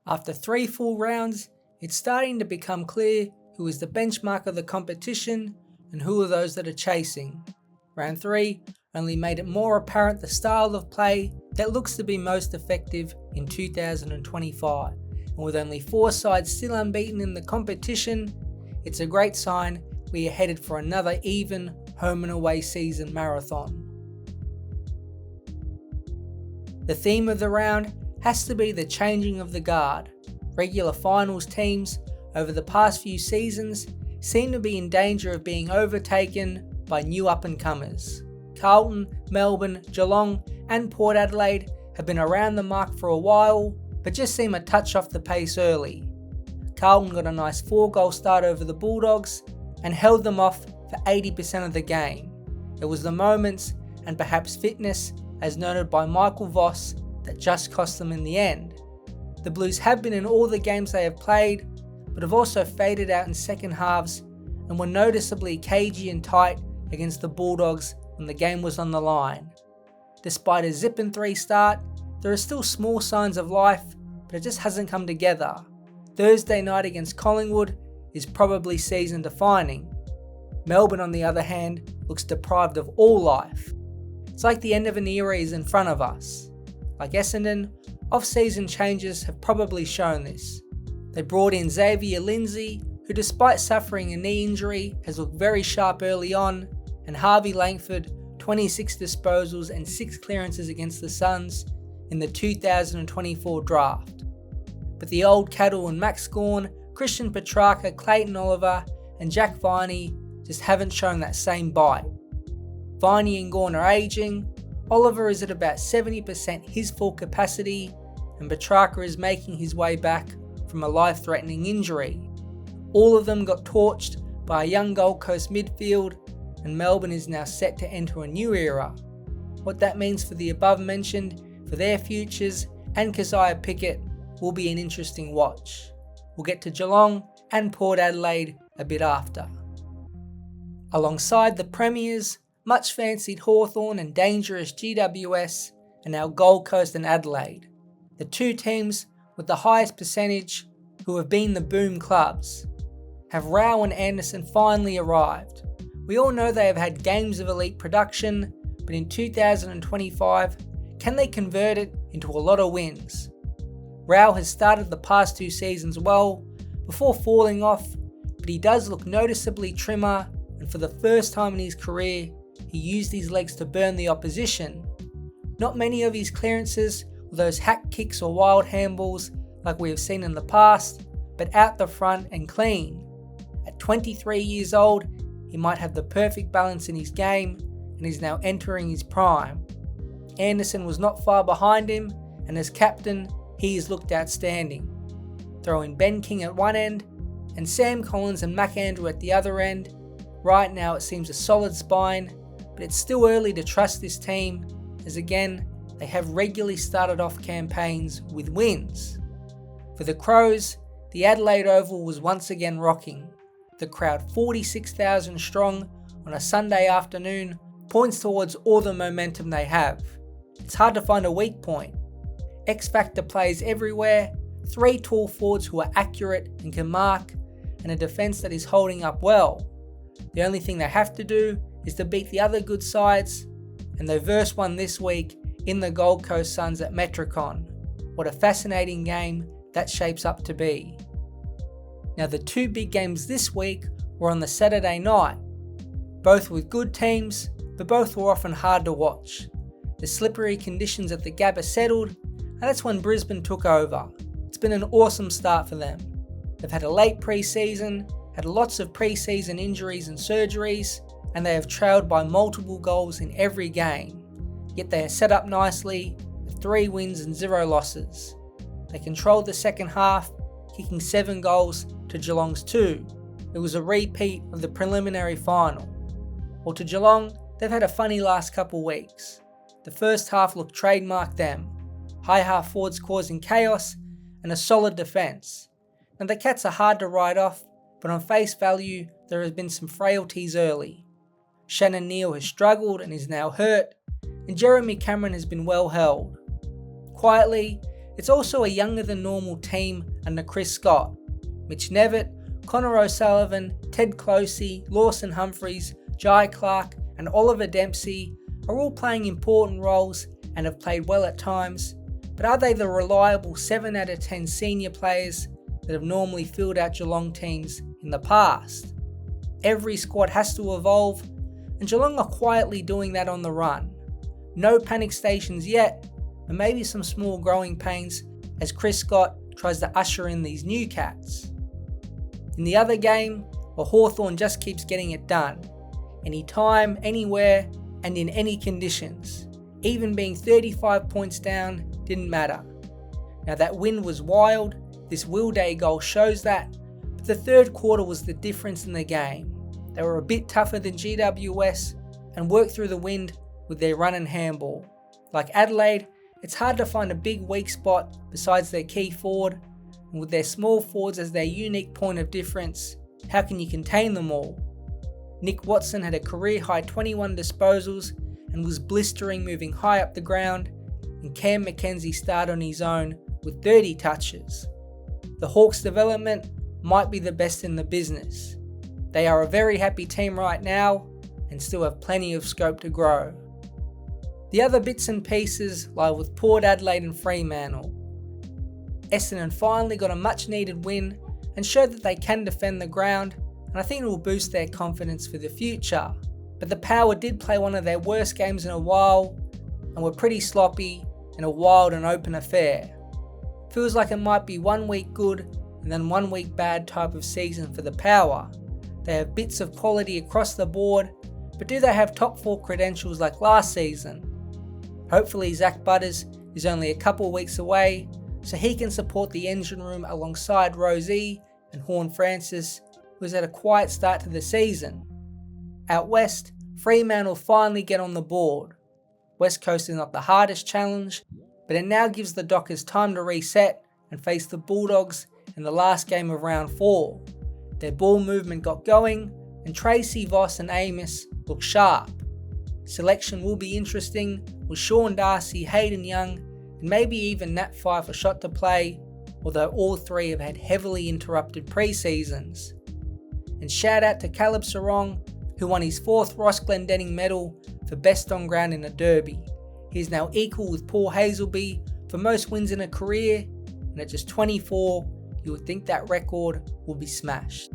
After 3 full rounds, it's starting to become clear who is the benchmark of the competition and who are those that are chasing. Round 3 only made it more apparent the style of play that looks to be most effective in 2025. And with only 4 sides still unbeaten in the competition, it's a great sign we are headed for another even home and away season marathon. The theme of the round has to be the changing of the guard. Regular finals teams over the past few seasons seem to be in danger of being overtaken by new up-and-comers. Carlton, Melbourne, Geelong and Port Adelaide have been around the mark for a while, but just seem a touch off the pace early. Carlton got a nice 4-goal start over the Bulldogs and held them off for 80% of the game. It was the moments and perhaps fitness, as noted by Michael Voss, that just cost them in the end. The Blues have been in all the games they have played, but have also faded out in second halves and were noticeably cagey and tight against the Bulldogs when the game was on the line. Despite a zip and 3 start, there are still small signs of life, but it just hasn't come together. Thursday night against Collingwood is probably season defining. Melbourne, on the other hand, looks deprived of all life. It's like the end of an era is in front of us. Like Essendon, off-season changes have probably shown this. They brought in Xavier Lindsay, who despite suffering a knee injury has looked very sharp early on, and Harvey Langford, 26 disposals and 6 clearances against the Suns in the 2024 draft. But the old cattle and Max Gawn, Christian Petrarca, Clayton Oliver and Jack Viney just haven't shown that same bite. Viney and Gawn are aging, Oliver is at about 70% his full capacity, and Petrarca is making his way back from a life-threatening injury. All of them got torched by a young Gold Coast midfield, and Melbourne is now set to enter a new era. What that means for the above mentioned, for their futures and Keziah Pickett will be an interesting watch. We'll get to Geelong and Port Adelaide a bit after. Alongside the Premiers, much fancied Hawthorn and dangerous GWS, and now Gold Coast and Adelaide. The 2 teams with the highest percentage, who have been the boom clubs. Have Rao and Anderson finally arrived? We all know they have had games of elite production, but in 2025, can they convert it into a lot of wins? Rao has started the past 2 seasons well, before falling off, but he does look noticeably trimmer, and for the first time in his career, he used his legs to burn the opposition. Not many of his clearances were those hack kicks or wild handballs like we have seen in the past, but out the front and clean. At 23 years old, he might have the perfect balance in his game and is now entering his prime. Anderson was not far behind him, and as captain, he has looked outstanding. Throw in Ben King at one end and Sam Collins and Mac Andrew at the other end. Right now it seems a solid spine, but it's still early to trust this team, as again, they have regularly started off campaigns with wins. For the Crows, the Adelaide Oval was once again rocking. The crowd, 46,000 strong on a Sunday afternoon, points towards all the momentum they have. It's hard to find a weak point. X-Factor plays everywhere, 3 tall forwards who are accurate and can mark, and a defence that is holding up well. The only thing they have to do is to beat the other good sides, and they versed one this week in the Gold Coast Suns at Metricon. What a fascinating game that shapes up to be. Now the 2 big games this week were on the Saturday night, both with good teams, but both were often hard to watch. The slippery conditions at the Gabba settled, and that's when Brisbane took over. It's been an awesome start for them. They've had a late pre-season, had lots of pre-season injuries and surgeries, and they have trailed by multiple goals in every game. Yet they are set up nicely with 3 wins and 0 losses. They controlled the second half, kicking 7 goals to Geelong's 2. It was a repeat of the preliminary final. Well, to Geelong, they've had a funny last couple weeks. The first half looked trademark them. High half forwards causing chaos and a solid defence. Now the Cats are hard to write off, but on face value there has been some frailties early. Shannon Neale has struggled and is now hurt, and Jeremy Cameron has been well held. Quietly, It's also a younger than normal team under Chris Scott. Mitch Nevitt, Connor O'Sullivan, Ted Closey, Lawson Humphreys, Jai Clark and Oliver Dempsey are all playing important roles and have played well at times, but are they the reliable 7 out of 10 senior players that have normally filled out Geelong teams in the past? Every squad has to evolve, and Geelong are quietly doing that on the run. No panic stations yet, but maybe some small growing pains as Chris Scott tries to usher in these new cats. In the other game, Hawthorn just keeps getting it done. Anytime, anywhere, and in any conditions. Even being 35 points down didn't matter. Now that win was wild, this Will Day goal shows that, but the third quarter was the difference in the game. They were a bit tougher than GWS and worked through the wind with their run and handball. Like Adelaide, it's hard to find a big weak spot besides their key forward, and with their small forwards as their unique point of difference, how can you contain them all? Nick Watson had a career-high 21 disposals and was blistering moving high up the ground, and Cam Mackenzie started on his own with 30 touches. The Hawks' development might be the best in the business. They are a very happy team right now and still have plenty of scope to grow. The other bits and pieces lie with Port Adelaide and Fremantle. Essendon finally got a much needed win and showed that they can defend the ground, and I think it will boost their confidence for the future. But the Power did play one of their worst games in a while and were pretty sloppy in a wild and open affair. Feels like it might be 1 week good and then 1 week bad type of season for the Power. They have bits of quality across the board, but do they have top 4 credentials like last season? Hopefully Zach Butters is only a couple weeks away, so he can support the engine room alongside Rosie and Horn Francis, who has had a quiet start to the season. Out west, Fremantle finally get on the board. West Coast is not the hardest challenge, but it now gives the Dockers time to reset and face the Bulldogs in the last game of round 4. Their ball movement got going, and Tracy, Voss and Amos look sharp. Selection will be interesting with Sean Darcy, Hayden Young, and maybe even Nat Fyfe a shot to play, although all three have had heavily interrupted pre-seasons. And shout out to Caleb Sarong, who won his 4th Ross Glendenning medal for best on ground in a derby. He is now equal with Paul Hazelby for most wins in a career, and at just 24, you would think that record will be smashed.